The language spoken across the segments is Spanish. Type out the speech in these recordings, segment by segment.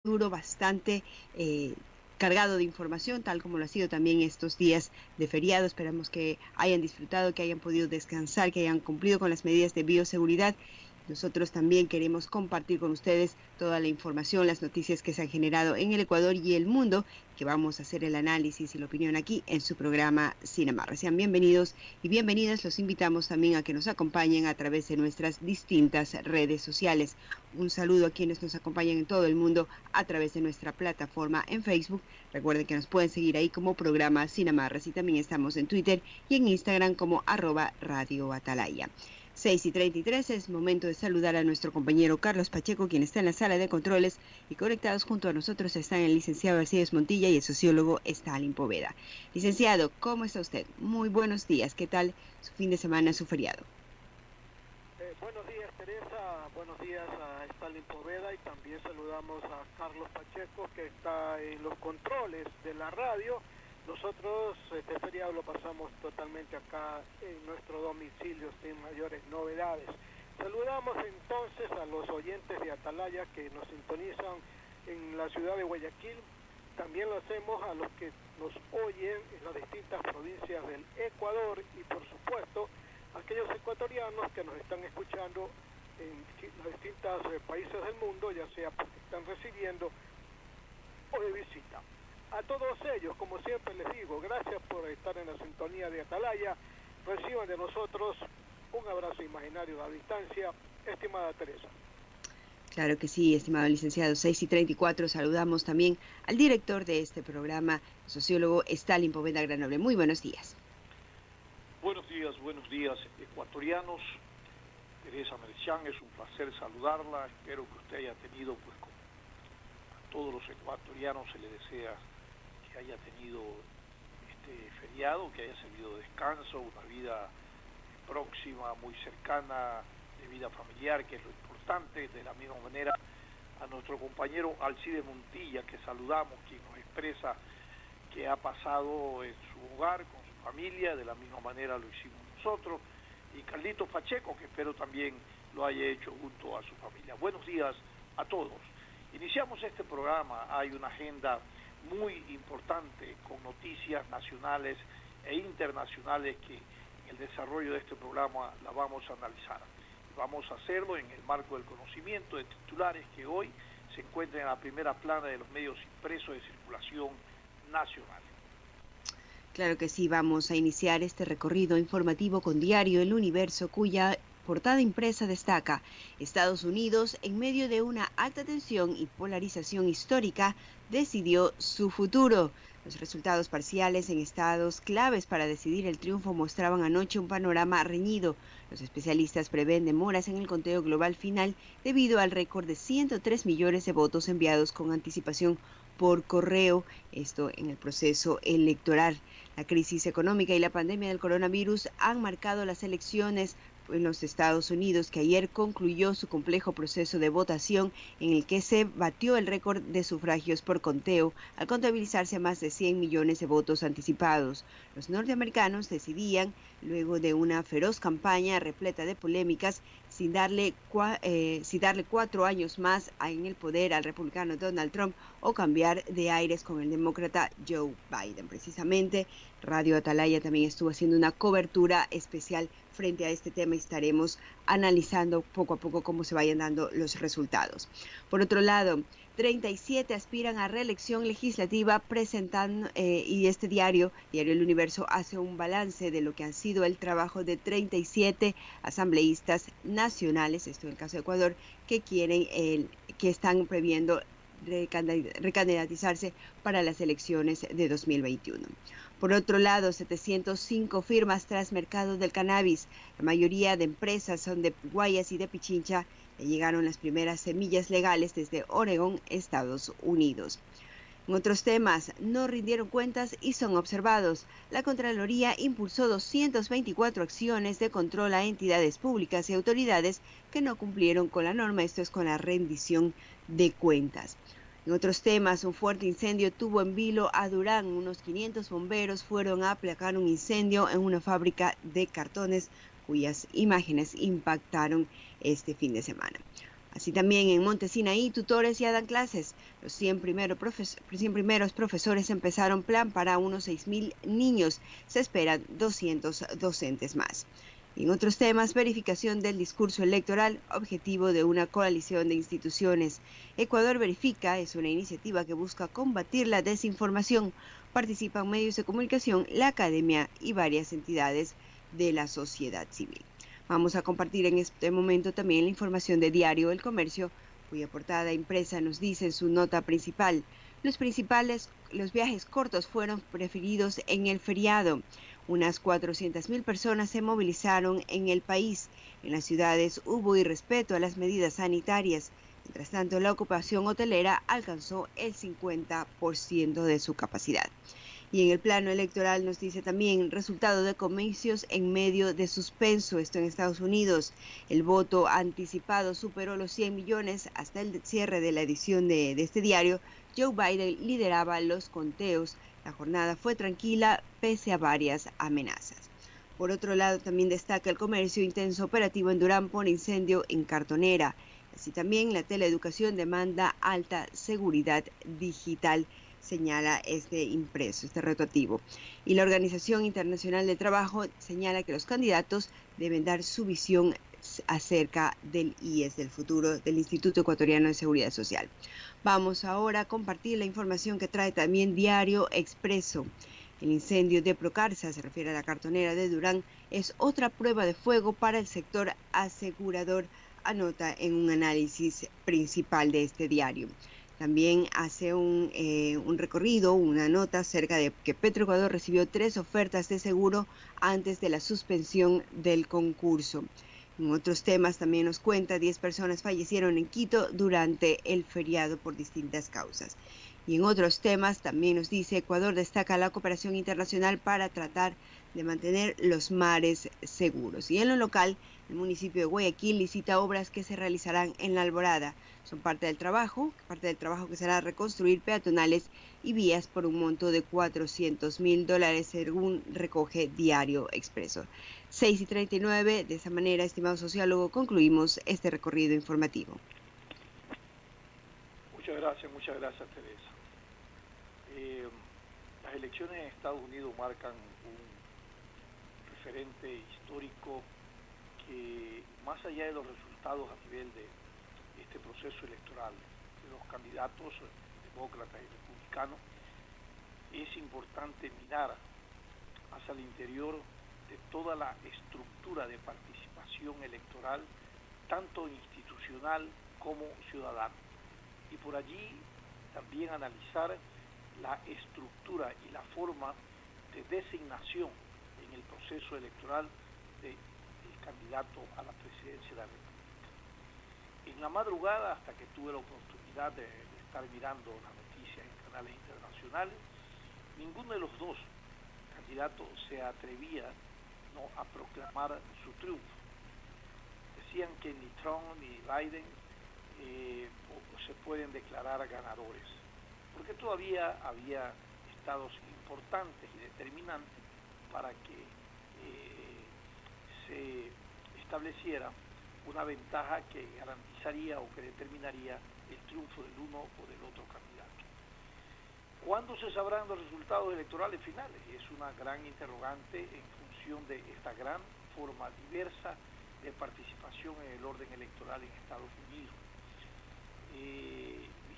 duro, bastante cargado de información, tal como lo ha sido también estos días de feriado. Esperamos que hayan disfrutado, que hayan podido descansar, que hayan cumplido con las medidas de bioseguridad. Nosotros también queremos compartir con ustedes toda la información, las noticias que se han generado en el Ecuador y el mundo, que vamos a hacer el análisis y la opinión aquí en su programa Cinemarra. Sean bienvenidos y bienvenidas. Los invitamos también a que nos acompañen a través de nuestras distintas redes sociales. Un saludo a quienes nos acompañan en todo el mundo a través de nuestra plataforma en Facebook. Recuerden que nos pueden seguir ahí como programa Cinemarras y también estamos en Twitter y en Instagram como @Radio Atalaya. 6:33, es momento de saludar a nuestro compañero Carlos Pacheco, quien está en la sala de controles, y conectados junto a nosotros están el licenciado Alcides Montilla y el sociólogo Stalin Poveda. Licenciado, ¿cómo está usted? Muy buenos días. ¿Qué tal su fin de semana, su feriado? Buenos días, Teresa. Buenos días a Stalin Poveda y también saludamos a Carlos Pacheco, que está en los controles de la radio. Nosotros este feriado lo pasamos totalmente acá en nuestro domicilio sin mayores novedades. Saludamos entonces a los oyentes de Atalaya que nos sintonizan en la ciudad de Guayaquil. También lo hacemos a los que nos oyen en las distintas provincias del Ecuador y, por supuesto, aquellos ecuatorianos que nos están escuchando en los distintos países del mundo, ya sea porque están residiendo o de visita. A todos ellos, como siempre les digo, gracias por estar en la sintonía de Atalaya. Reciban de nosotros un abrazo imaginario a la distancia, estimada Teresa. Claro que sí, estimado licenciado. 6:34, saludamos también al director de este programa, el sociólogo Stalin Poveda Granoble. Muy buenos días. Buenos días, ecuatorianos. Teresa Merchán, es un placer saludarla. Espero que usted haya tenido, pues, como a todos los ecuatorianos se le desea que haya tenido este feriado, que haya servido de descanso, una vida próxima, muy cercana, de vida familiar, que es lo importante. De la misma manera a nuestro compañero Alcides Montilla, que saludamos, quien nos expresa que ha pasado en su hogar con su familia, de la misma manera lo hicimos nosotros, y Carlitos Pacheco, que espero también lo haya hecho junto a su familia. Buenos días a todos. Iniciamos este programa, hay una agenda muy importante con noticias nacionales e internacionales que en el desarrollo de este programa la vamos a analizar. Vamos a hacerlo en el marco del conocimiento de titulares que hoy se encuentran en la primera plana de los medios impresos de circulación nacional. Claro que sí, vamos a iniciar este recorrido informativo con Diario El Universo, cuya portada impresa destaca: Estados Unidos, en medio de una alta tensión y polarización histórica, decidió su futuro. Los resultados parciales en estados claves para decidir el triunfo mostraban anoche un panorama reñido. Los especialistas prevén demoras en el conteo global final debido al récord de 103 millones de votos enviados con anticipación por correo, esto en el proceso electoral. La crisis económica y la pandemia del coronavirus han marcado las elecciones en los Estados Unidos, que ayer concluyó su complejo proceso de votación en el que se batió el récord de sufragios por conteo al contabilizarse más de 100 millones de votos anticipados. Los norteamericanos decidían, luego de una feroz campaña repleta de polémicas, si darle 4 años más en el poder al republicano Donald Trump o cambiar de aires con el demócrata Joe Biden. Precisamente, Radio Atalaya también estuvo haciendo una cobertura especial frente a este tema y estaremos analizando poco a poco cómo se vayan dando los resultados. Por otro lado, 37 aspiran a reelección legislativa presentando, y este diario El Universo, hace un balance de lo que han sido el trabajo de 37 asambleístas nacionales, esto en el caso de Ecuador, que están previendo recandidatizarse para las elecciones de 2021. Por otro lado, 705 firmas tras mercado del cannabis. La mayoría de empresas son de Guayas y de Pichincha. Le llegaron las primeras semillas legales desde Oregón, Estados Unidos. En otros temas, no rindieron cuentas y son observados. La Contraloría impulsó 224 acciones de control a entidades públicas y autoridades que no cumplieron con la norma, esto es con la rendición de cuentas. En otros temas, un fuerte incendio tuvo en vilo a Durán. Unos 500 bomberos fueron a aplacar un incendio en una fábrica de cartones cuyas imágenes impactaron este fin de semana. Así también en Monte Sinaí, tutores ya dan clases. Los 100 primeros profesores empezaron plan para unos 6.000 niños. Se esperan 200 docentes más. En otros temas, verificación del discurso electoral, objetivo de una coalición de instituciones. Ecuador Verifica es una iniciativa que busca combatir la desinformación. Participan medios de comunicación, la academia y varias entidades de la sociedad civil. Vamos a compartir en este momento también la información de Diario El Comercio, cuya portada impresa nos dice en su nota principal: los viajes cortos fueron preferidos en el feriado. Unas 400.000 personas se movilizaron en el país. En las ciudades hubo irrespeto a las medidas sanitarias. Mientras tanto, la ocupación hotelera alcanzó el 50% de su capacidad. Y en el plano electoral nos dice también resultado de comicios en medio de suspenso, esto en Estados Unidos. El voto anticipado superó los 100 millones hasta el cierre de la edición de este diario. Joe Biden lideraba los conteos. La jornada fue tranquila pese a varias amenazas. Por otro lado, también destaca El Comercio intenso operativo en Durán por incendio en cartonera. Así también la teleeducación demanda alta seguridad digital, señala este impreso, este retroactivo. Y la Organización Internacional del Trabajo señala que los candidatos deben dar su visión acerca del IES, del futuro del Instituto Ecuatoriano de Seguridad Social. Vamos ahora a compartir la información que trae también Diario Expreso. El incendio de Procarsa, se refiere a la cartonera de Durán, es otra prueba de fuego para el sector asegurador, anota en un análisis principal de este diario. También hace un recorrido, una nota acerca de que Petroecuador recibió 3 ofertas de seguro antes de la suspensión del concurso. En otros temas también nos cuenta 10 personas fallecieron en Quito durante el feriado por distintas causas. Y en otros temas también nos dice Ecuador destaca la cooperación internacional para tratar de mantener los mares seguros. Y en lo local, el municipio de Guayaquil licita obras que se realizarán en La Alborada. Son parte del trabajo que será reconstruir peatonales y vías por un monto de $400.000, según recoge Diario Expreso. 6:39, de esa manera, estimado sociólogo, concluimos este recorrido informativo. Muchas gracias, Teresa. Las elecciones en Estados Unidos marcan un referente histórico que, más allá de los resultados a nivel de este proceso electoral de los candidatos demócratas y republicanos, es importante mirar hacia el interior de toda la estructura de participación electoral, tanto institucional como ciudadana. Y por allí también analizar la estructura y la forma de designación en el proceso electoral del candidato a la presidencia de la República. En la madrugada, hasta que tuve la oportunidad de estar mirando las noticias en canales internacionales, ninguno de los dos candidatos se atrevía a proclamar su triunfo. Decían que ni Trump ni Biden se pueden declarar ganadores, porque todavía había estados importantes y determinantes para que se estableciera una ventaja que garantizaría o que determinaría el triunfo del uno o del otro candidato. ¿Cuándo se sabrán los resultados electorales finales? Es una gran interrogante en función de esta gran forma diversa de participación en el orden electoral en Estados Unidos.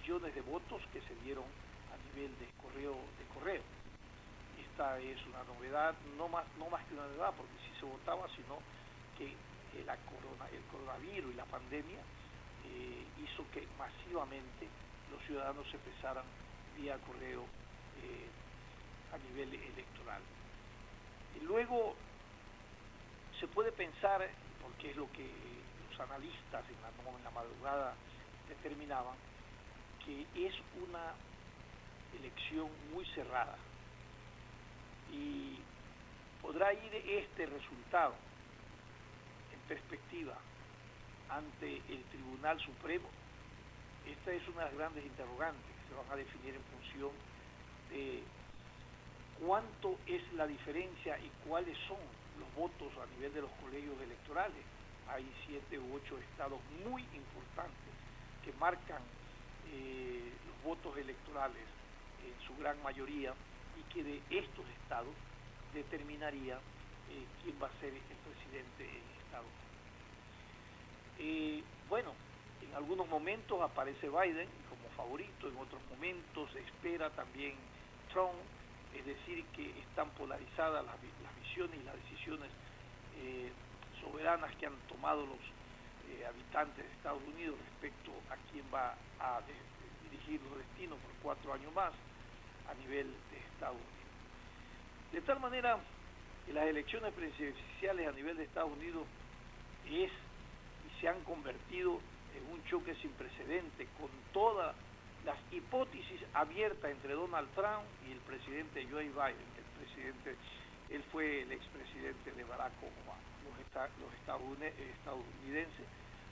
Millones de votos que se dieron a nivel de correo. Esta es una novedad, no más que una novedad, porque sí se votaba, sino que el coronavirus y la pandemia hizo que masivamente los ciudadanos se expresaran vía correo a nivel electoral. Y luego se puede pensar, porque es lo que los analistas en la madrugada determinaban, que es una elección muy cerrada y podrá ir este resultado en perspectiva ante el Tribunal Supremo. Esta es una de las grandes interrogantes que se van a definir en función de cuánto es la diferencia y cuáles son los votos a nivel de los colegios electorales hay 7 u 8 estados muy importantes que marcan los votos electorales en su gran mayoría y que de estos estados determinaría quién va a ser el presidente en Estados Unidos. Bueno, en algunos momentos aparece Biden como favorito, en otros momentos se espera también Trump, es decir, que están polarizadas las visiones y las decisiones soberanas que han tomado los habitantes de Estados Unidos respecto a quién va a dirigir los destinos por 4 años más a nivel de Estados Unidos. De tal manera que las elecciones presidenciales a nivel de Estados Unidos y se han convertido en un choque sin precedente con todas las hipótesis abiertas entre Donald Trump y el presidente Joe Biden. Él fue el expresidente de Barack Obama. Los estadounidenses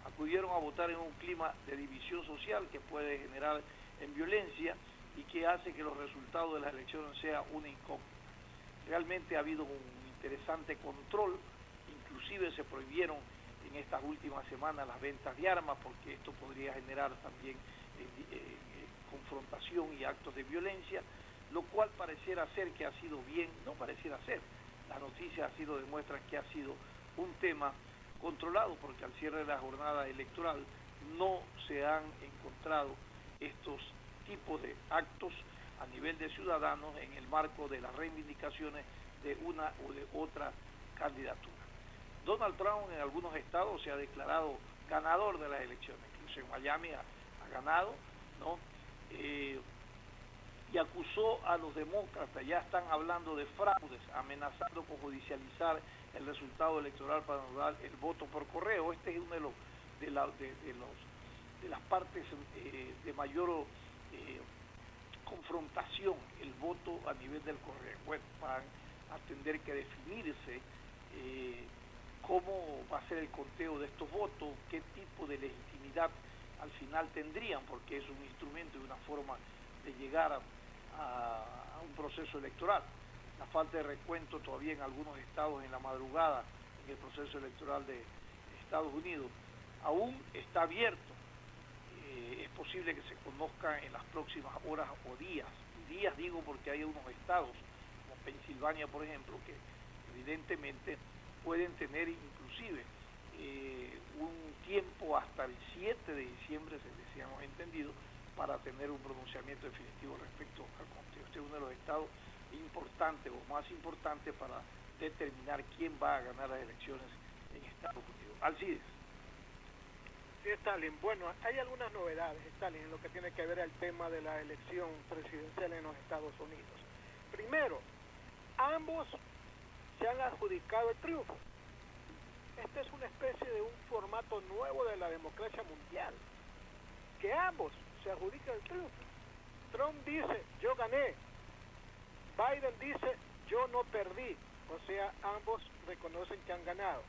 acudieron a votar en un clima de división social que puede generar en violencia y que hace que los resultados de las elecciones sean una incógnita. Realmente ha habido un interesante control, inclusive se prohibieron en estas últimas semanas las ventas de armas porque esto podría generar también confrontación y actos de violencia, lo cual pareciera ser que ha sido bien, no pareciera ser, las noticias así lo demuestran que ha sido un tema controlado porque al cierre de la jornada electoral no se han encontrado estos tipos de actos a nivel de ciudadanos en el marco de las reivindicaciones de una o de otra candidatura. Donald Trump en algunos estados se ha declarado ganador de las elecciones, incluso en Miami ha ganado, ¿no? Y acusó a los demócratas, ya están hablando de fraudes, amenazando con judicializar el resultado electoral para anular el voto por correo. Este es uno de las partes de mayor confrontación, el voto a nivel del correo. Bueno, van a tener que definirse cómo va a ser el conteo de estos votos, qué tipo de legitimidad al final tendrían, porque es un instrumento y una forma de llegar a un proceso electoral. La falta de recuento todavía en algunos estados en la madrugada en el proceso electoral de Estados Unidos aún está abierto. Es posible que se conozca en las próximas horas o días. Días digo porque hay unos estados, como Pensilvania por ejemplo, que evidentemente pueden tener inclusive un tiempo hasta el 7 de diciembre, se hemos entendido, para tener un pronunciamiento definitivo respecto al conteo. Este es uno de los estados importantes o más importantes para determinar quién va a ganar las elecciones en Estados Unidos. Alcides. Sí, Stalin. Bueno, hay algunas novedades, Stalin, en lo que tiene que ver el tema de la elección presidencial en los Estados Unidos. Primero, ambos se han adjudicado el triunfo. Esta es una especie de un formato nuevo de la democracia mundial, que ambos se adjudican el triunfo. Trump dice, yo gané. Biden dice, yo no perdí. O sea, ambos reconocen que han ganado.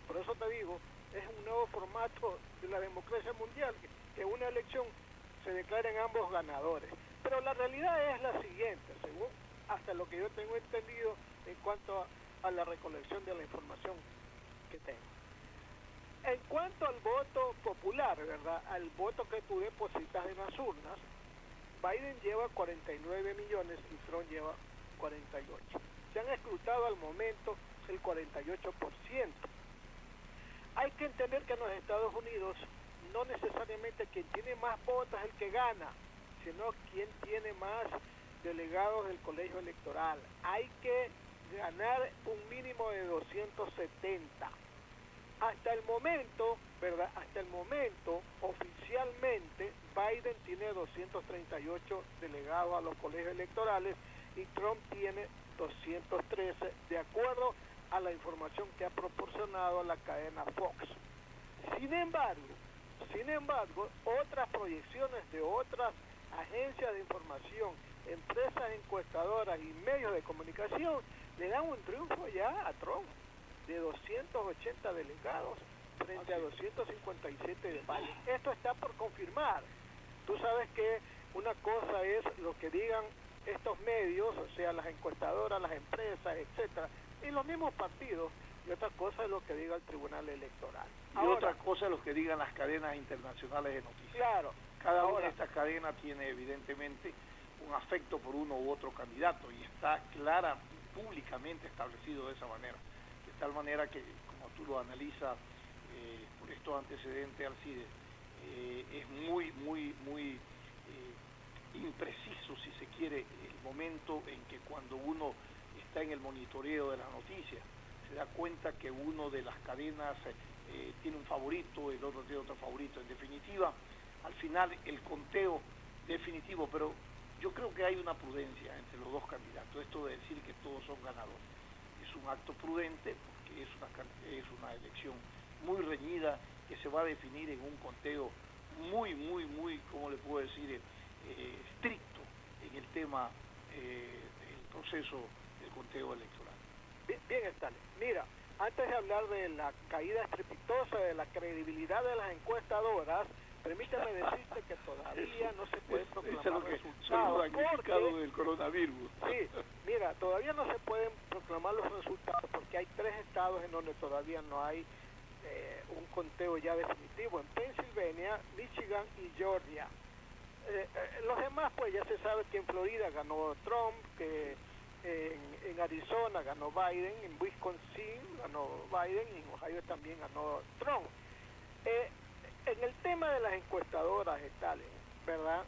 Por eso te digo, es un nuevo formato de la democracia mundial, que una elección se declaren ambos ganadores. Pero la realidad es la siguiente, según hasta lo que yo tengo entendido en cuanto a la recolección de la información que tengo. En cuanto al voto popular, ¿verdad? Al voto que tú depositas en las urnas, Biden lleva 49 millones y Trump lleva 48. Se han escrutado al momento el 48%. Hay que entender que en los Estados Unidos no necesariamente quien tiene más votos es el que gana, sino quien tiene más delegados del colegio electoral. Hay que ganar un mínimo de 270. Hasta el momento, ¿verdad? Hasta el momento, oficialmente, Biden tiene 238 delegados a los colegios electorales y Trump tiene 213, de acuerdo a la información que ha proporcionado la cadena Fox. Sin embargo, otras proyecciones de otras agencias de información, empresas encuestadoras y medios de comunicación le dan un triunfo ya a Trump de 280 delegados frente a 257 de Biden. Esto está por confirmar. Tú sabes que una cosa es lo que digan estos medios, o sea, las encuestadoras, las empresas, etcétera, y los mismos partidos, y otra cosa es lo que diga el Tribunal Electoral. Y otra cosa es lo que digan las cadenas internacionales de noticias. Claro. Cada una de estas cadenas tiene evidentemente un afecto por uno u otro candidato y está clara, públicamente establecido de esa manera. De tal manera que, como tú lo analizas por estos antecedentes, Alcides, es muy impreciso, si se quiere, el momento en que cuando uno está en el monitoreo de las noticias, se da cuenta que uno de las cadenas tiene un favorito, el otro tiene otro favorito. En definitiva, al final el conteo definitivo, pero yo creo que hay una prudencia entre los dos candidatos. Esto de decir que todos son ganadores es un acto prudente porque es una elección muy reñida que se va a definir en un conteo muy, ¿cómo le puedo decir?, estricto en el tema del proceso del conteo electoral. Bien, Stalin. Mira, antes de hablar de la caída estrepitosa de la credibilidad de las encuestadoras, permítame decirte que todavía no se pueden proclamar resultados. Porque del coronavirus. Sí, mira, todavía no se pueden proclamar los resultados porque hay 3 estados en donde todavía no hay un conteo ya definitivo: en Pensilvania, Michigan y Georgia. Los demás, pues ya se sabe que en Florida ganó Trump, que en Arizona ganó Biden, en Wisconsin ganó Biden y en Ohio también ganó Trump. En el tema de las encuestadoras, Stalin, ¿verdad?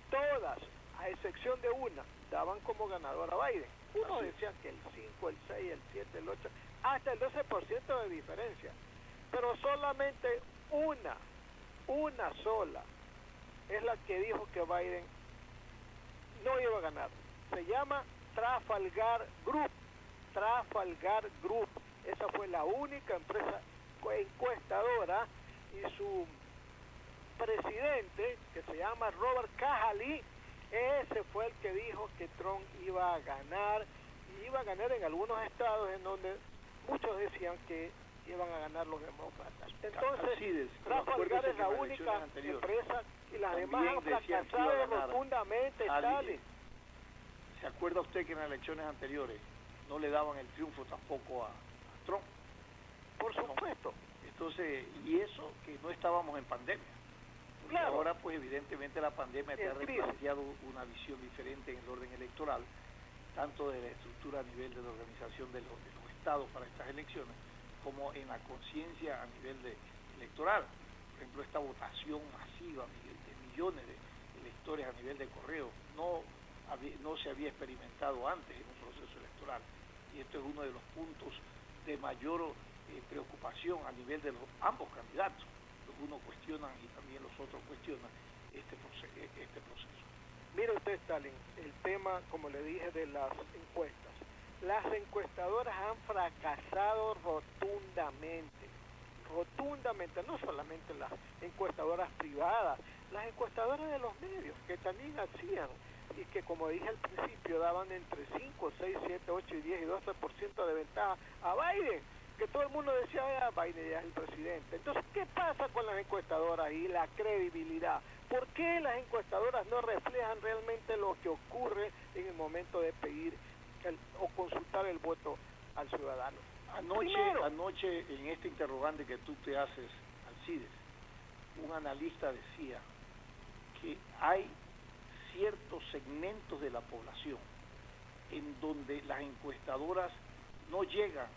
Todas, a excepción de una, daban como ganador a Biden. Uno decía que el 5, el 6, el 7, el 8, hasta el 12% de diferencia. Pero solamente una sola es la que dijo que Biden no iba a ganar. Se llama Trafalgar Group. Esa fue la única empresa encuestadora y su presidente, que se llama Robert Cahaly, ese fue el que dijo que Trump iba a ganar, y iba a ganar en algunos estados en donde muchos decían que iban a ganar los demócratas. Entonces, Trafalgar es la única empresa y las demás han fracasado rotundamente, Stalin. ¿Se acuerda usted que en las elecciones anteriores no le daban el triunfo tampoco a Trump? Por supuesto. Entonces, y eso que no estábamos en pandemia. Claro. Ahora, pues evidentemente la pandemia te ha replanteado una visión diferente en el orden electoral, tanto de la estructura a nivel de la organización de los estados para estas elecciones, como en la conciencia a nivel electoral. Por ejemplo, esta votación masiva de millones de electores a nivel de correo no se había experimentado antes en un proceso electoral, y esto es uno de los puntos de mayor preocupación a nivel de ambos candidatos. Los unos cuestionan y también los otros cuestionan este proceso. Mire usted, Stalin, el tema, como le dije, de las encuestas. Las encuestadoras han fracasado rotundamente, no solamente las encuestadoras privadas, las encuestadoras de los medios, que también hacían, y que, como dije al principio, daban entre 5, 6, 7, 8, 10 y 12% de ventaja a Biden, que todo el mundo decía, Biden ya es el presidente. Entonces, ¿qué pasa con las encuestadoras y la credibilidad? ¿Por qué las encuestadoras no reflejan realmente lo que ocurre en el momento de pedir o consultar el voto al ciudadano? Anoche, en este interrogante que tú te haces, Alcides, un analista decía que hay ciertos segmentos de la población en donde las encuestadoras no llegan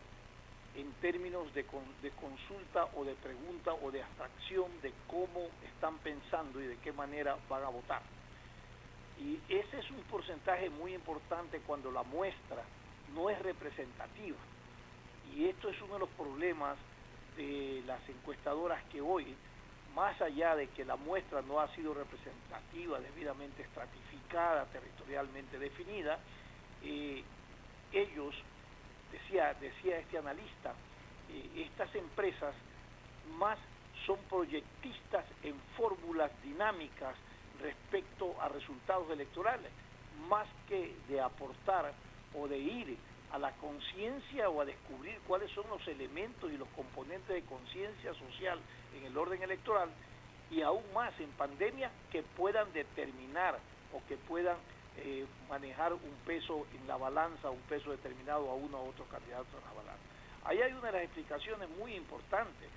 en términos de consulta o de pregunta o de abstracción de cómo están pensando y de qué manera van a votar. Y ese es un porcentaje muy importante cuando la muestra no es representativa. Y esto es uno de los problemas de las encuestadoras, que hoy, más allá de que la muestra no ha sido representativa, debidamente estratificada, territorialmente definida, ellos, decía este analista, estas empresas más son proyectistas en fórmulas dinámicas respecto a resultados electorales, más que de aportar o de ir a la conciencia o a descubrir cuáles son los elementos y los componentes de conciencia social en el orden electoral, y aún más en pandemia, que puedan determinar o que puedan manejar un peso en la balanza, un peso determinado a uno u otro candidato en la balanza. Ahí hay una de las explicaciones muy importantes,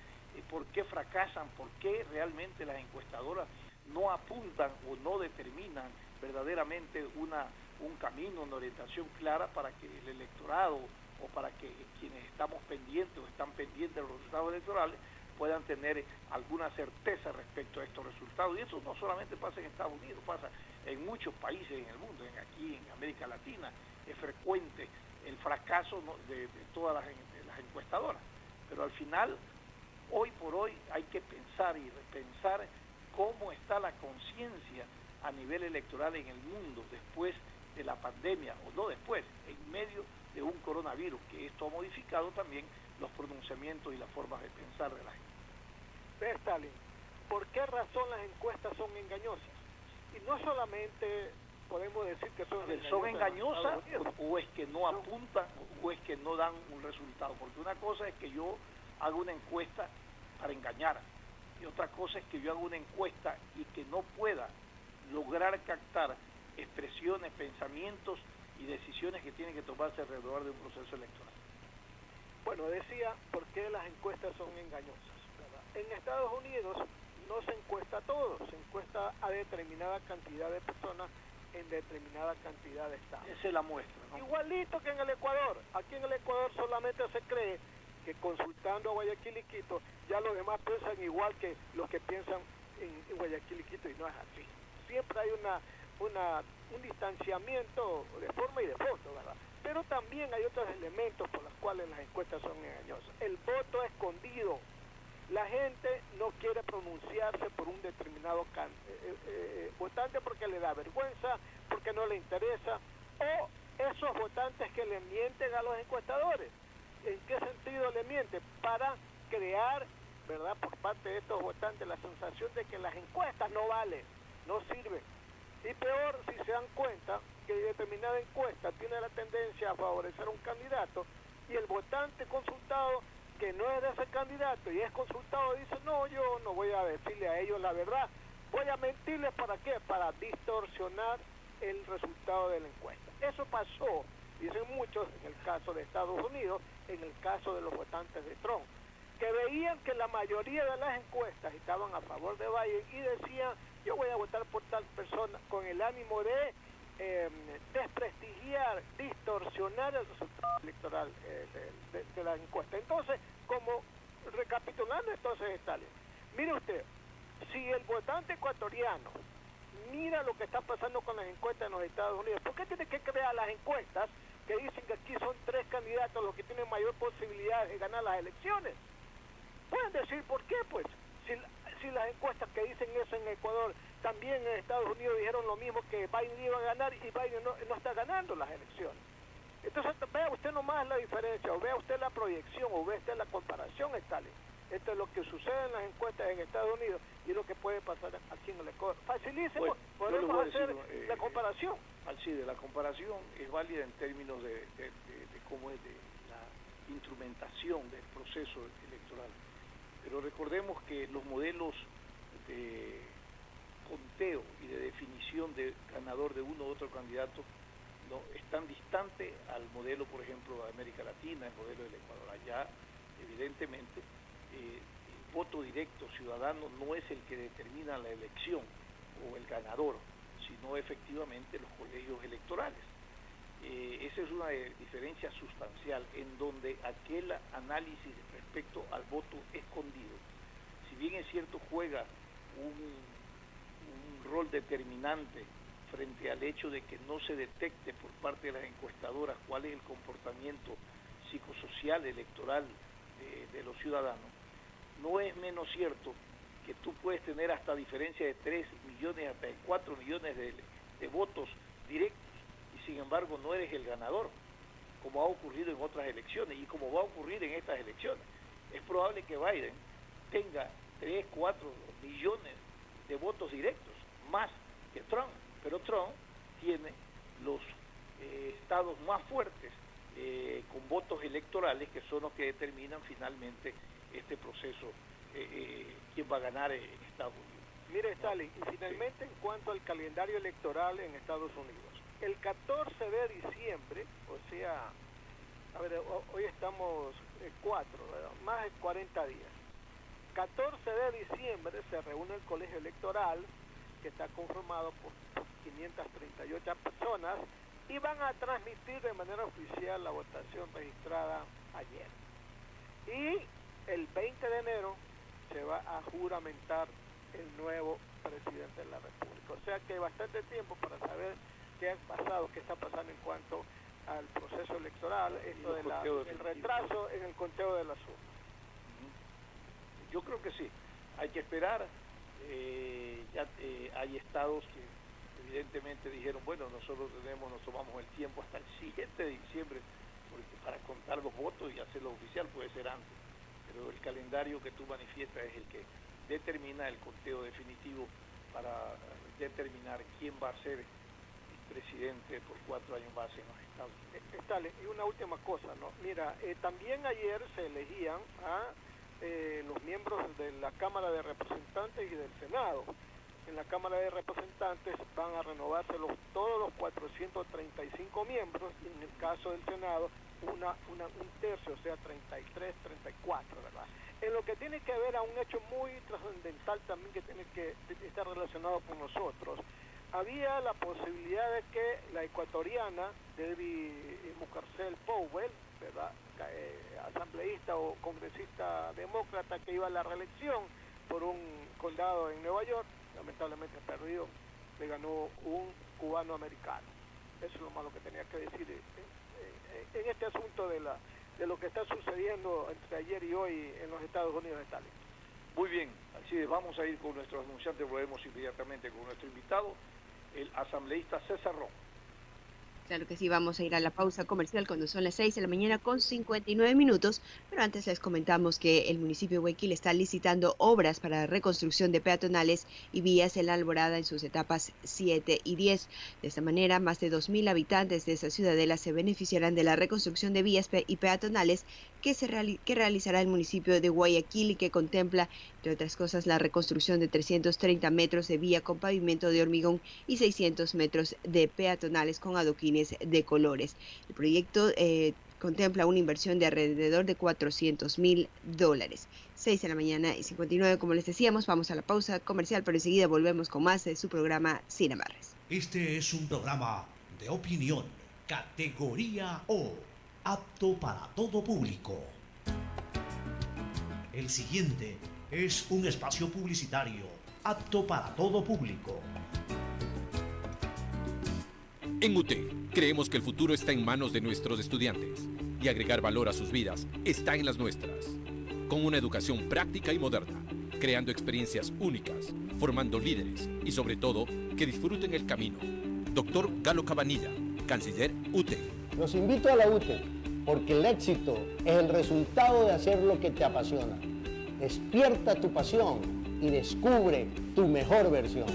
por qué fracasan, por qué realmente las encuestadoras no apuntan o no determinan verdaderamente un camino, una orientación clara para que el electorado o para que quienes estamos pendientes o están pendientes de los resultados electorales puedan tener alguna certeza respecto a estos resultados. Y eso no solamente pasa en Estados Unidos, pasa en muchos países en el mundo, aquí en América Latina es frecuente el fracaso, ¿no?, de todas las encuestadoras. Pero al final, hoy por hoy, hay que pensar y repensar cómo está la conciencia a nivel electoral en el mundo después de la pandemia, o no después, en medio de un coronavirus, que esto ha modificado también los pronunciamientos y las formas de pensar de la gente. Ve, Stalin, ¿por qué razón las encuestas son engañosas? Y no solamente podemos decir que son engañosas o es que no apuntan o es que no dan un resultado, porque una cosa es que yo hago una encuesta para engañar y otra cosa es que yo hago una encuesta y que no pueda lograr captar expresiones, pensamientos y decisiones que tienen que tomarse alrededor de un proceso electoral. Bueno, decía, ¿por qué las encuestas son engañosas? ¿Verdad? En Estados Unidos no se encuesta a todos, se encuesta a determinada cantidad de personas en determinada cantidad de estados. Esa es la muestra, ¿no? Igualito que en el Ecuador. Aquí en el Ecuador solamente se cree que consultando a Guayaquil y Quito, ya los demás piensan igual que los que piensan en Guayaquil y Quito, y no es así. Siempre hay un distanciamiento de forma y de fondo, ¿verdad? Pero también hay otros elementos por los cuales las encuestas son engañosas. El voto escondido. La gente no quiere pronunciarse por un determinado votante porque le da vergüenza, porque no le interesa, o esos votantes que le mienten a los encuestadores. ¿En qué sentido le mienten? Para crear, ¿verdad?, por parte de estos votantes la sensación de que las encuestas no valen, no sirven. Y peor, si se dan cuenta que determinada encuesta tiene la tendencia a favorecer a un candidato y el votante consultado, que no es de ese candidato y es consultado, dice, no, yo no voy a decirle a ellos la verdad, voy a mentirles. ¿Para qué? Para distorsionar el resultado de la encuesta. Eso pasó, dicen muchos, en el caso de Estados Unidos, en el caso de los votantes de Trump, que veían que la mayoría de las encuestas estaban a favor de Biden y decían, yo voy a votar por tal persona, con el ánimo de desprestigiar, distorsionar el resultado electoral de la encuesta. Entonces, como recapitulando entonces, Stalin, mire usted, si el votante ecuatoriano mira lo que está pasando con las encuestas en los Estados Unidos, ¿por qué tiene que crear las encuestas que dicen que aquí son 3 candidatos los que tienen mayor posibilidad de ganar las elecciones? Pueden decir por qué, pues, si las encuestas que dicen eso en Ecuador, también en Estados Unidos dijeron lo mismo, que Biden iba a ganar y Biden no está ganando las elecciones. Entonces vea usted nomás la diferencia, o vea usted la proyección, o vea usted la comparación, Stalin, entre lo que sucede en las encuestas en Estados Unidos y lo que puede pasar aquí en el Ecuador. Facilísimo, bueno, podemos hacer la comparación. Alcide, la comparación es válida en términos de cómo es de la instrumentación del proceso electoral. Pero recordemos que los modelos de conteo y de definición de ganador de uno u otro candidato no están distantes al modelo, por ejemplo, de América Latina, el modelo del Ecuador. Allá, evidentemente, el voto directo ciudadano no es el que determina la elección o el ganador, sino efectivamente los colegios electorales. Esa es una diferencia sustancial en donde aquel análisis respecto al voto escondido, si bien es cierto juega un rol determinante frente al hecho de que no se detecte por parte de las encuestadoras cuál es el comportamiento psicosocial electoral de los ciudadanos, no es menos cierto que tú puedes tener hasta diferencia de 3 millones, hasta de 4 millones de votos directos, y sin embargo no eres el ganador, como ha ocurrido en otras elecciones y como va a ocurrir en estas elecciones. Es probable que Biden tenga 3, 4 millones de votos directos, más que Trump, pero Trump tiene los estados más fuertes con votos electorales, que son los que determinan finalmente este proceso, quién va a ganar en Estados Unidos. Mire, Stalin, y finalmente en cuanto al calendario electoral en Estados Unidos, el 14 de diciembre, o sea, a ver, hoy estamos 4, ¿verdad? Más de 40 días. 14 de diciembre se reúne el colegio electoral, que está conformado por 538 personas, y van a transmitir de manera oficial la votación registrada ayer. Y el 20 de enero se va a juramentar el nuevo presidente de la República. O sea que hay bastante tiempo para saber qué ha pasado, qué está pasando en cuanto al proceso electoral, esto del retraso en el conteo de las urnas. Yo creo que sí, hay que esperar. Hay estados que evidentemente dijeron, bueno, nosotros nos tomamos el tiempo hasta el 7 de diciembre para contar los votos y hacerlo oficial, puede ser antes, pero el calendario que tú manifiestas es el que determina el conteo definitivo para determinar quién va a ser el presidente por 4 años más en los estados. Y una última cosa, ¿no? Mira, también ayer se elegían a los miembros de la Cámara de Representantes y del Senado. En la Cámara de Representantes van a renovarse todos los 435 miembros, y en el caso del Senado un tercio, o sea 33, 34, ¿verdad? En lo que tiene que ver a un hecho muy trascendental también que tiene que estar relacionado con nosotros, había la posibilidad de que la ecuatoriana Debbie Mucarcel Powell, ¿verdad?, asambleísta o congresista demócrata que iba a la reelección por un condado en Nueva York, lamentablemente perdió, le ganó un cubano americano. Eso es lo malo que tenía que decir en este asunto de lo que está sucediendo entre ayer y hoy en los Estados Unidos de Stalin. Muy bien, así es, vamos a ir con nuestros anunciantes, volvemos inmediatamente con nuestro invitado, el asambleísta César Ron. Claro que sí, vamos a ir a la pausa comercial cuando son las 6 de la mañana con 59 minutos, pero antes les comentamos que el municipio de Guayaquil está licitando obras para la reconstrucción de peatonales y vías en La Alborada en sus etapas 7 y 10. De esta manera, más de 2.000 habitantes de esa ciudadela se beneficiarán de la reconstrucción de vías y peatonales que realizará el municipio de Guayaquil y que contempla, entre otras cosas, la reconstrucción de 330 metros de vía con pavimento de hormigón y 600 metros de peatonales con adoquines de colores. El proyecto contempla una inversión de alrededor de $400,000. 6 de la mañana y 59, como les decíamos, vamos a la pausa comercial, pero enseguida volvemos con más de su programa Sin Amarres. Este es un programa de opinión, categoría O, apto para todo público. El siguiente es un espacio publicitario apto para todo público. En UTE, creemos que el futuro está en manos de nuestros estudiantes y agregar valor a sus vidas está en las nuestras. Con una educación práctica y moderna, creando experiencias únicas, formando líderes y sobre todo, que disfruten el camino. Doctor Galo Cabanilla, Canciller UTE. Los invito a la UTE porque el éxito es el resultado de hacer lo que te apasiona. Despierta tu pasión y descubre tu mejor versión.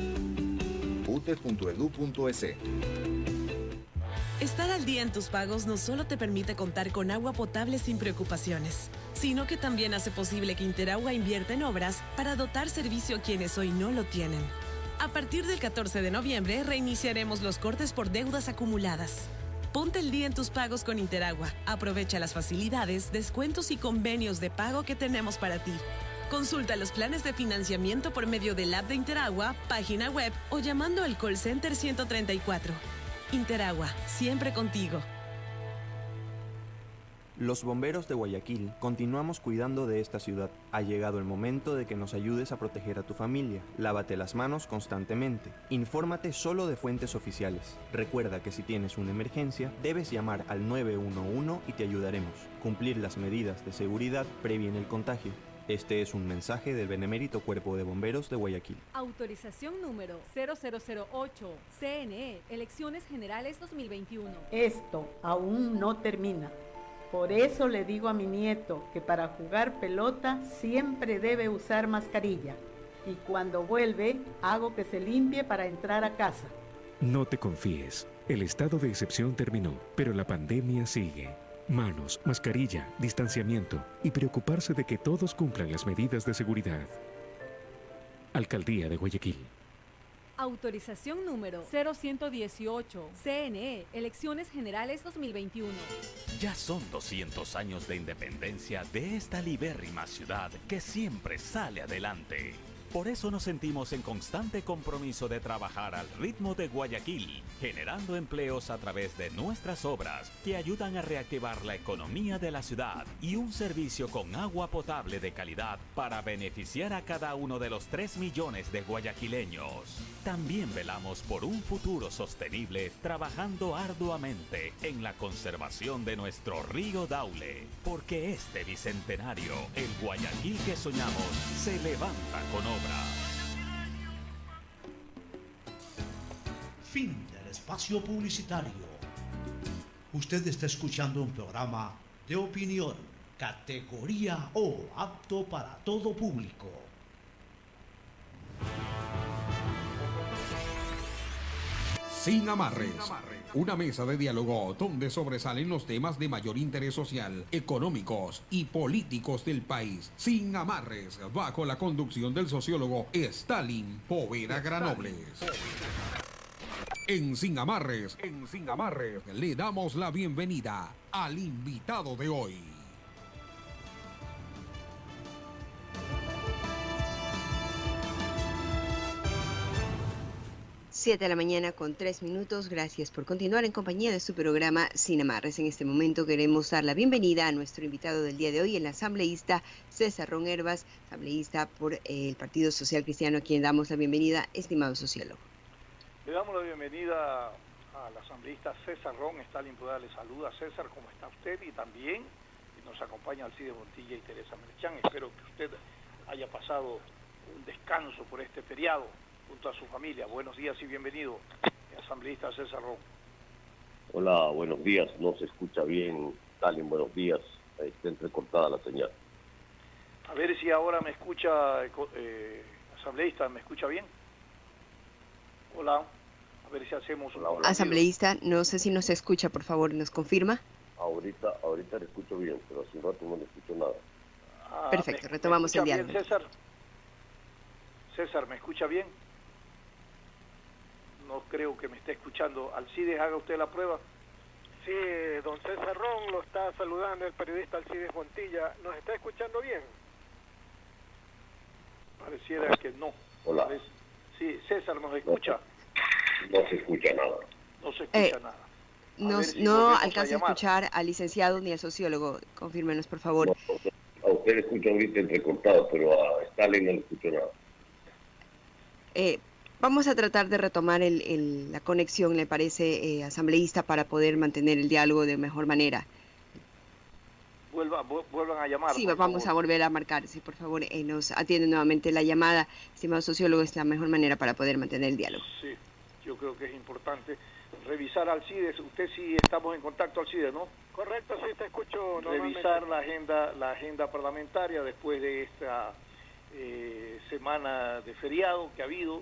ute.edu.es. Estar al día en tus pagos no solo te permite contar con agua potable sin preocupaciones, sino que también hace posible que Interagua invierta en obras para dotar servicio a quienes hoy no lo tienen. A partir del 14 de noviembre reiniciaremos los cortes por deudas acumuladas. Ponte el día en tus pagos con Interagua. Aprovecha las facilidades, descuentos y convenios de pago que tenemos para ti. Consulta los planes de financiamiento por medio del app de Interagua, página web o llamando al call center 134. Interagua, siempre contigo. Los bomberos de Guayaquil continuamos cuidando de esta ciudad. Ha llegado el momento de que nos ayudes a proteger a tu familia. Lávate las manos constantemente. Infórmate solo de fuentes oficiales. Recuerda que si tienes una emergencia, debes llamar al 911 y te ayudaremos. Cumplir las medidas de seguridad previene el contagio. Este es un mensaje del Benemérito Cuerpo de Bomberos de Guayaquil. Autorización número 0008, CNE, Elecciones Generales 2021. Esto aún no termina. Por eso le digo a mi nieto que para jugar pelota siempre debe usar mascarilla. Y cuando vuelve, hago que se limpie para entrar a casa. No te confíes. El estado de excepción terminó, pero la pandemia sigue. Manos, mascarilla, distanciamiento y preocuparse de que todos cumplan las medidas de seguridad. Alcaldía de Guayaquil. Autorización número 0118. CNE, Elecciones Generales 2021. Ya son 200 años de independencia de esta libérrima ciudad que siempre sale adelante. Por eso nos sentimos en constante compromiso de trabajar al ritmo de Guayaquil, generando empleos a través de nuestras obras que ayudan a reactivar la economía de la ciudad y un servicio con agua potable de calidad para beneficiar a cada uno de los 3 millones de guayaquileños. También velamos por un futuro sostenible, trabajando arduamente en la conservación de nuestro río Daule, porque este bicentenario, el Guayaquil que soñamos, se levanta con obras. Fin del espacio publicitario. Usted está escuchando un programa de opinión, categoría O, apto para todo público. Sin amarres. Una mesa de diálogo donde sobresalen los temas de mayor interés social, económicos y políticos del país. Sin amarres, bajo la conducción del sociólogo Stalin Poveda Granobles. En Sin Amarres, le damos la bienvenida al invitado de hoy. 7 de la mañana con 3 minutos. Gracias por continuar en compañía de su programa Sin Amarres. En este momento queremos dar la bienvenida a nuestro invitado del día de hoy, el asambleísta César Ron Hervas, asambleísta por el Partido Social Cristiano, a quien damos la bienvenida, estimado sociólogo. Le damos la bienvenida al asambleísta César Ron. Stalin Poveda le saluda. César, ¿cómo está usted? Y también nos acompaña Alcides Montilla y Teresa Merchán. Espero que usted haya pasado un descanso por este feriado junto a su familia. Buenos días y bienvenido, asambleísta César Ron. Hola, buenos días. No se escucha bien, Stalin. Buenos días. Está entrecortada la señal. A ver si ahora me escucha, asambleísta, ¿me escucha bien? Hola, a ver si hacemos un... Asambleísta, no sé si nos escucha, por favor, ¿nos confirma? Ahorita le escucho bien, pero hace un rato no le escucho nada. Perfecto, retomamos el diálogo. César, ¿me escucha bien? No creo que me esté escuchando. Alcides, haga usted la prueba. Sí, don César Ron lo está saludando el periodista Alcides Montilla. ¿Nos está escuchando bien? Pareciera que no. Hola. Sí, César, ¿nos escucha? No se escucha nada. No se escucha nada. No alcanza a escuchar al licenciado ni al sociólogo. Confírmenos, por favor. No, a usted le escucho ahorita entrecortado, pero a Stalin no le escucho nada. Vamos a tratar de retomar la conexión, ¿le parece, asambleísta, para poder mantener el diálogo de mejor manera? Vuelvan a llamar. Sí, vamos a volver a marcar. Si por favor nos atiende nuevamente la llamada, estimado sociólogo, es la mejor manera para poder mantener el diálogo. Sí, yo creo que es importante revisar Alcides. Usted sí estamos en contacto, Alcides, ¿no? Correcto, sí, te escucho normalmente. Revisar la agenda parlamentaria después de esta semana de feriado que ha habido.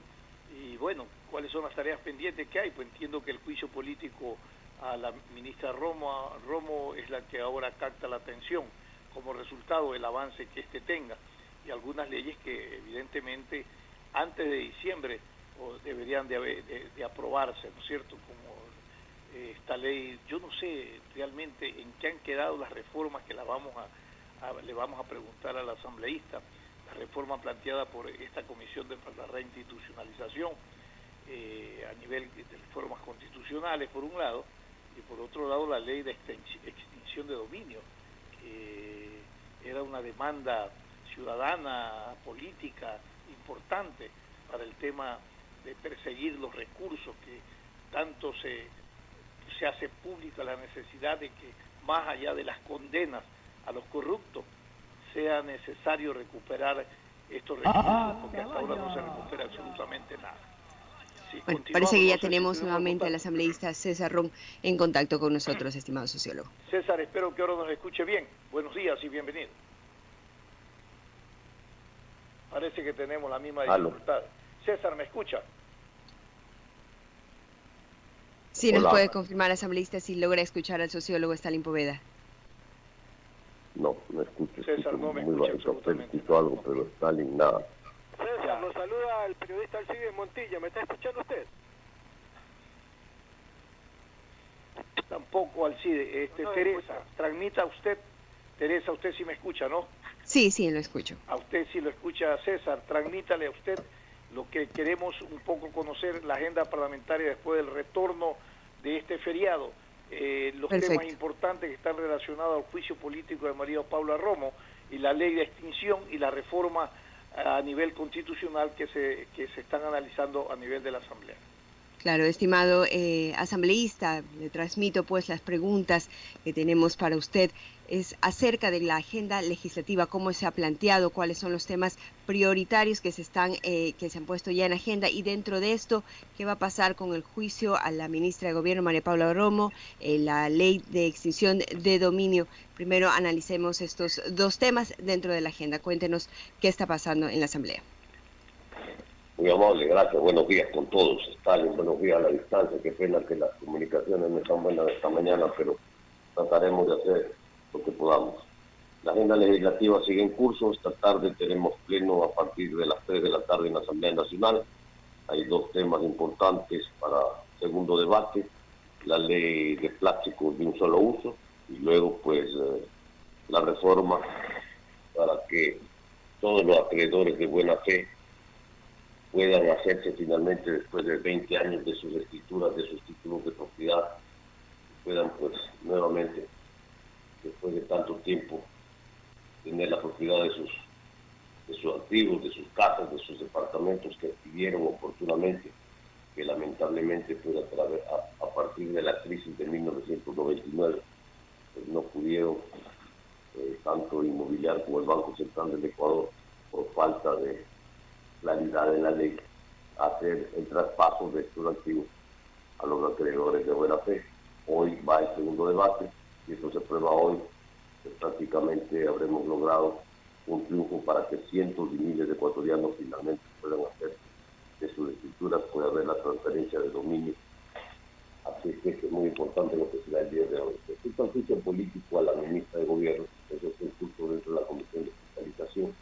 Y bueno, ¿cuáles son las tareas pendientes que hay? Pues entiendo que el juicio político a la ministra Romo es la que ahora capta la atención como resultado del avance que éste tenga, y algunas leyes que evidentemente antes de diciembre deberían de aprobarse, ¿no es cierto? Como esta ley, yo no sé realmente en qué han quedado las reformas que le vamos a preguntar al asambleísta. La reforma planteada por esta comisión de la reinstitucionalización a nivel de reformas constitucionales por un lado, y por otro lado la ley de extinción de dominio, que era una demanda ciudadana, política importante para el tema de perseguir los recursos, que tanto se hace pública la necesidad de que más allá de las condenas a los corruptos sea necesario recuperar estos recursos, porque hasta ahora no se recupera absolutamente nada. Sí, bueno, parece que ya tenemos nuevamente al asambleísta César Ron en contacto con nosotros, estimado sociólogo. César, espero que ahora nos escuche bien. Buenos días y bienvenido. Parece que tenemos la misma dificultad. César, ¿me escucha? Sí, nos puede confirmar, asambleísta, si logra escuchar al sociólogo Stalin Poveda. No escucho. César, no me escucha absolutamente. Escucho algo, pero Stalin nada. César, Lo saluda el periodista Alcides Montilla. ¿Me está escuchando usted? Tampoco, Alcides. Teresa, transmita usted. Teresa, usted sí me escucha, ¿no? Sí, lo escucho. A usted sí lo escucha César. Transmítale a usted lo que queremos un poco conocer, la agenda parlamentaria después del retorno de este feriado. Los temas importantes que están relacionados al juicio político de María Paula Romo y la ley de extinción y la reforma a nivel constitucional que se están analizando a nivel de la Asamblea. Claro, estimado asambleísta, le transmito pues las preguntas que tenemos para usted. Es acerca de la agenda legislativa, cómo se ha planteado, cuáles son los temas prioritarios que se han puesto ya en agenda, y dentro de esto, qué va a pasar con el juicio a la ministra de Gobierno, María Paula Romo, la ley de extinción de dominio. Primero analicemos estos dos temas dentro de la agenda. Cuéntenos qué está pasando en la Asamblea. Muy amable, gracias. Buenos días con todos. Stalin, buenos días a la distancia. Qué pena que las comunicaciones no están buenas esta mañana, pero trataremos de hacer lo que podamos. La agenda legislativa sigue en curso. Esta tarde tenemos pleno a partir de las 3 de la tarde en la Asamblea Nacional. Hay dos temas importantes para segundo debate: la ley de plásticos de un solo uso y luego pues la reforma para que todos los acreedores de buena fe puedan hacerse finalmente, después de 20 años de sus escrituras, de sus títulos de propiedad, puedan pues nuevamente, después de tanto tiempo, tener la propiedad de sus activos, de sus casas, de sus departamentos que adquirieron oportunamente, que lamentablemente pues a partir de la crisis de 1999 pues no pudieron tanto Inmobiliar como el Banco Central del Ecuador, por falta de claridad en la ley, hacer el traspaso de estos activos a los acreedores de buena fe. Hoy va el segundo debate, y eso se prueba hoy, pues prácticamente habremos logrado un triunfo para que cientos y miles de ecuatorianos finalmente puedan hacer de sus escrituras, pueda haber la transferencia de dominio. Así que es muy importante lo que se da el día de hoy. Respecto al juicio político a la ministra de Gobierno, eso es un curso dentro de la Comisión de Fiscalización.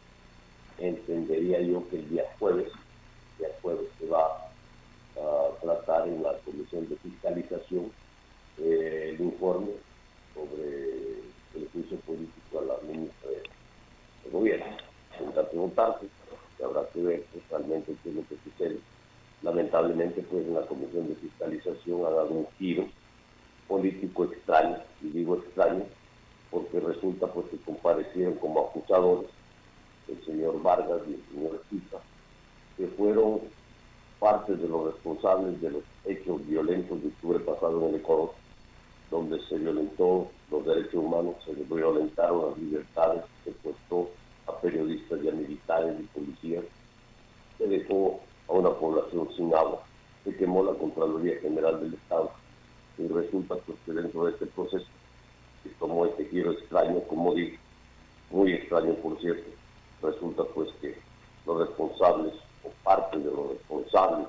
Entendería yo que el día jueves se va a tratar en la Comisión de Fiscalización el informe sobre el juicio político a la ministra de Gobierno. Tendrá que votarse, que habrá que ver realmente qué es lo que sucede. Lamentablemente, pues en la Comisión de Fiscalización ha dado un giro político extraño, y digo extraño porque resulta pues que comparecieron como acusadores el señor Vargas y el señor Pita, que fueron parte de los responsables de los hechos violentos de octubre pasado en el Ecuador, donde se violentó los derechos humanos, se violentaron las libertades, se secuestró a periodistas y a militares y policías, se dejó a una población sin agua, se quemó la Contraloría General del Estado, y resulta pues, que dentro de este proceso se tomó este giro extraño, como digo, muy extraño por cierto. Resulta pues que los responsables o parte de los responsables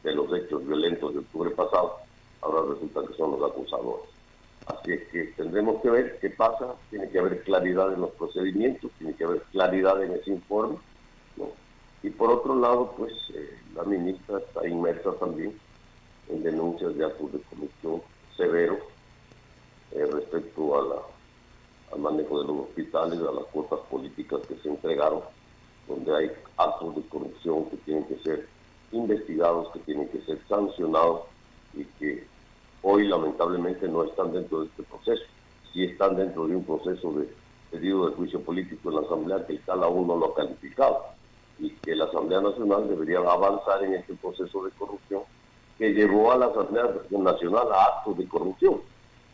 de los hechos violentos de octubre pasado ahora resulta que son los acusadores. Así es que tendremos que ver qué pasa, tiene que haber claridad en los procedimientos, tiene que haber claridad en ese informe, ¿no? Y por otro lado, pues la ministra está inmersa también en denuncias de actos de corrupción severos respecto al manejo de los hospitales, a las cuotas políticas que se entregaron, donde hay actos de corrupción que tienen que ser investigados, que tienen que ser sancionados y que hoy lamentablemente no están dentro de este proceso. Sí están dentro de un proceso de pedido de juicio político en la Asamblea que el CAL aún no lo ha calificado, y que la Asamblea Nacional debería avanzar en este proceso de corrupción que llevó a la Asamblea Nacional a actos de corrupción,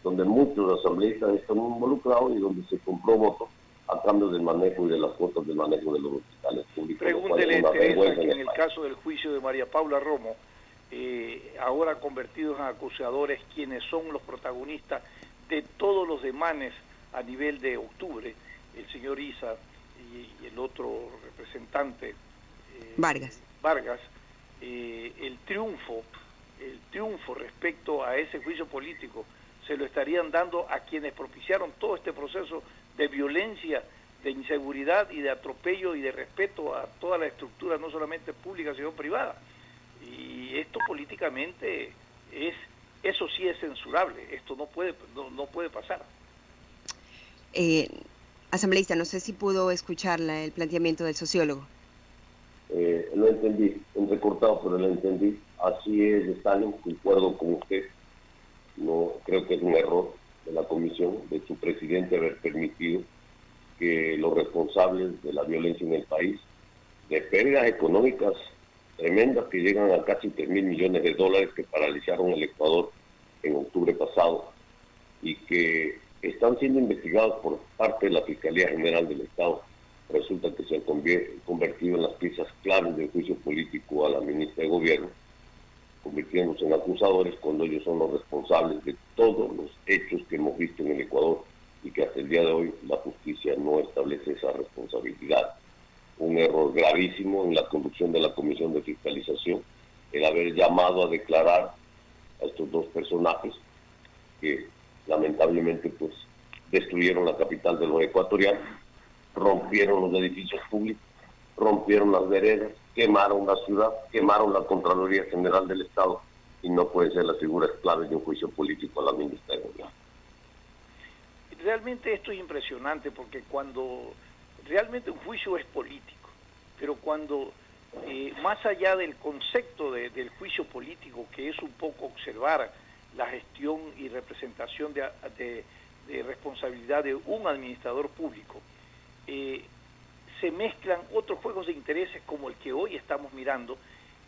donde muchos asambleístas están involucrados y donde se compró votos a cambio del manejo y de las cuotas del manejo de los hospitales públicos. Pregúntele, Teresa, que en el caso del juicio de María Paula Romo, ahora convertidos en acusadores, quienes son los protagonistas de todos los demanes a nivel de octubre, el señor Isa y el otro representante, Vargas, el triunfo respecto a ese juicio político se lo estarían dando a quienes propiciaron todo este proceso de violencia de inseguridad y de atropello y de respeto a toda la estructura, no solamente pública, sino privada. Y esto políticamente eso sí es censurable, esto no puede pasar. Asambleísta, no sé si pudo escuchar el planteamiento del sociólogo. Lo entendí, entrecortado, pero lo entendí. Así es, Stalin, concuerdo con usted. No creo que es un error de la comisión, de su presidente, haber permitido que los responsables de la violencia en el país, de pérdidas económicas tremendas que llegan a casi 3.000 millones de dólares que paralizaron el Ecuador en octubre pasado y que están siendo investigados por parte de la Fiscalía General del Estado, resulta que se han convertido en las piezas claves del juicio político a la ministra de Gobierno, convirtiéndose en acusadores cuando ellos son los responsables de todos los hechos que hemos visto en el Ecuador y que hasta el día de hoy la justicia no establece esa responsabilidad. Un error gravísimo en la conducción de la Comisión de Fiscalización, el haber llamado a declarar a estos dos personajes que lamentablemente pues destruyeron la capital de los ecuatorianos, rompieron los edificios públicos, rompieron las veredas, quemaron la ciudad, quemaron la Contraloría General del Estado y no pueden ser las figuras claves de un juicio político a la ministra de Gobierno. Realmente esto es impresionante porque cuando realmente un juicio es político, pero cuando más allá del concepto del juicio político, que es un poco observar la gestión y representación de responsabilidad de un administrador público, se mezclan otros juegos de intereses como el que hoy estamos mirando,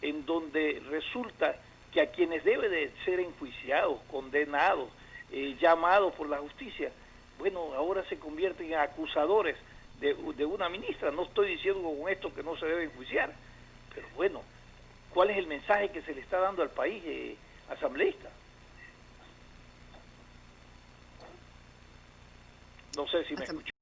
en donde resulta que a quienes deben de ser enjuiciados, condenados, llamados por la justicia, bueno, ahora se convierten en acusadores de una ministra. No estoy diciendo con esto que no se debe enjuiciar, pero bueno, ¿cuál es el mensaje que se le está dando al país, asambleísta? No sé si me escuchó.